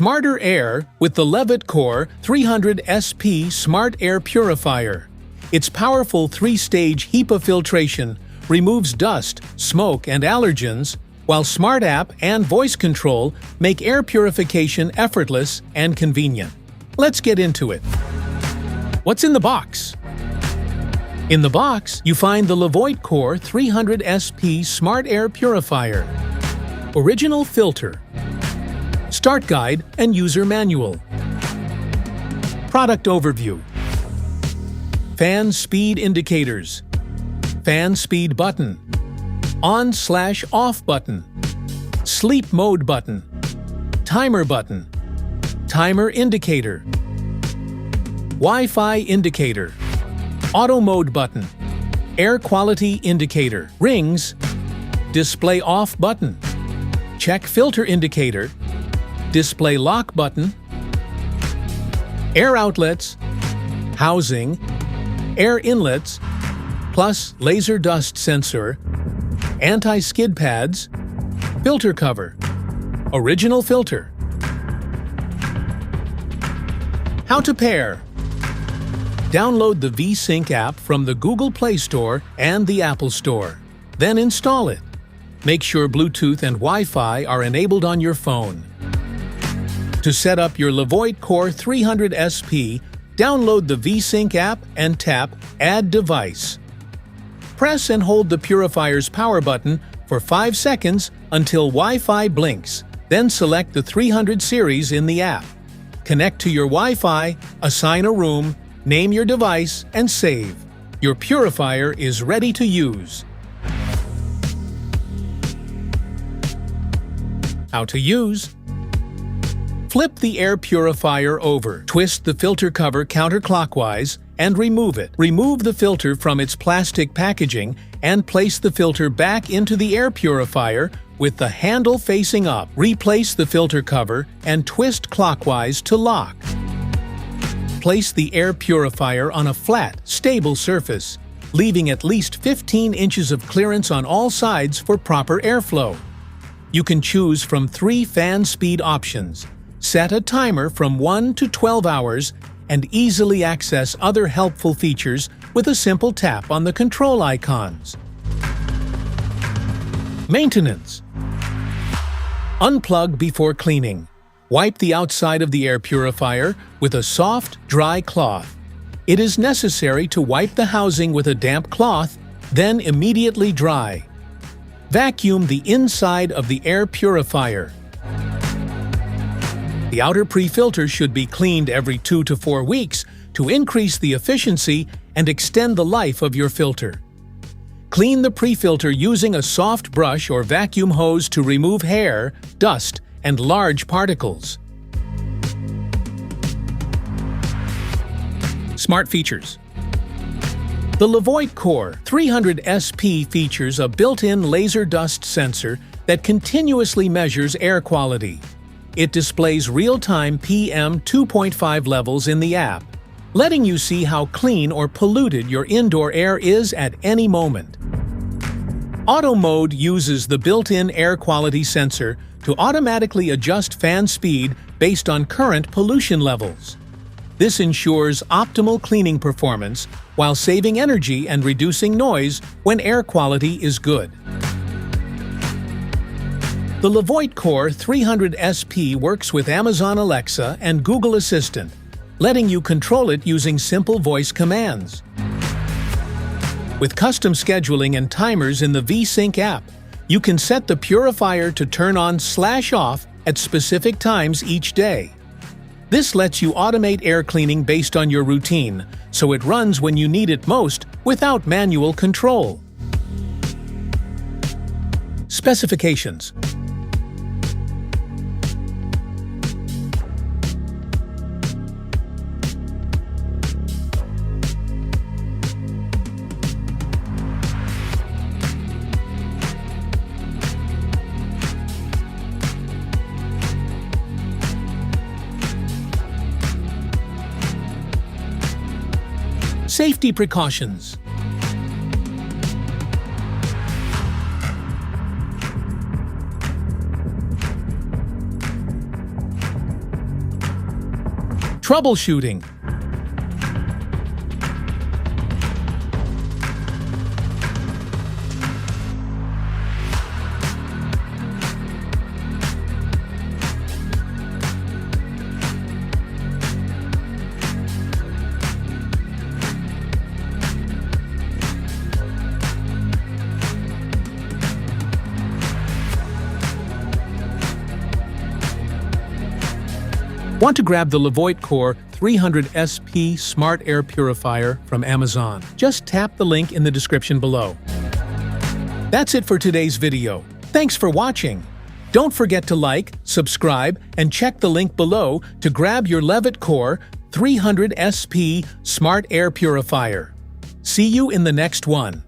smarter air with the Levoit Core 300S-P Smart Air Purifier. Its powerful 3-stage HEPA filtration removes dust, smoke, and allergens, while Smart App and voice control make air purification effortless and convenient. Let's get into it. What's in the box? In the box, you find the Levoit Core 300S-P Smart Air Purifier, original filter, start guide and user manual, product overview, fan speed indicators, fan speed button, on/off button, sleep mode button, timer button, timer indicator, Wi-Fi indicator, auto mode button, air quality indicator, rings, display off button, check filter indicator, display lock button, air outlets, housing, air inlets, plus laser dust sensor, anti-skid pads, filter cover, original filter. How to pair. Download the VeSync app from the Google Play Store and the Apple Store. Then install it. Make sure Bluetooth and Wi-Fi are enabled on your phone. To set up your Levoit Core 300S-P, download the VeSync app and tap Add Device. Press and hold the purifier's power button for 5 seconds until Wi-Fi blinks, then select the 300 series in the app. Connect to your Wi-Fi, assign a room, name your device, and save. Your purifier is ready to use. How to use. Flip the air purifier over, twist the filter cover counterclockwise, and remove it. Remove the filter from its plastic packaging and place the filter back into the air purifier with the handle facing up. Replace the filter cover and twist clockwise to lock. Place the air purifier on a flat, stable surface, leaving at least 15 inches of clearance on all sides for proper airflow. You can choose from 3 fan speed options. Set a timer from 1 to 12 hours and easily access other helpful features with a simple tap on the control icons. Maintenance. Unplug before cleaning. Wipe the outside of the air purifier with a soft, dry cloth. It is necessary to wipe the housing with a damp cloth, then immediately dry. Vacuum the inside of the air purifier. The outer pre-filter should be cleaned every 2 to 4 weeks to increase the efficiency and extend the life of your filter. Clean the pre-filter using a soft brush or vacuum hose to remove hair, dust, and large particles. Smart features. The Levoit Core 300S-P features a built-in laser dust sensor that continuously measures air quality. It displays real-time PM 2.5 levels in the app, letting you see how clean or polluted your indoor air is at any moment. Auto mode uses the built-in air quality sensor to automatically adjust fan speed based on current pollution levels. This ensures optimal cleaning performance while saving energy and reducing noise when air quality is good. The Levoit Core 300S-P works with Amazon Alexa and Google Assistant, letting you control it using simple voice commands. With custom scheduling and timers in the VeSync app, you can set the purifier to turn on/off at specific times each day. This lets you automate air cleaning based on your routine, so it runs when you need it most without manual control. Specifications. Safety precautions. Troubleshooting. Want to grab the Levoit Core 300S-P Smart Air Purifier from Amazon? Just tap the link in the description below. That's it for today's video. Thanks for watching. Don't forget to like, subscribe, and check the link below to grab your Levoit Core 300S-P Smart Air Purifier. See you in the next one.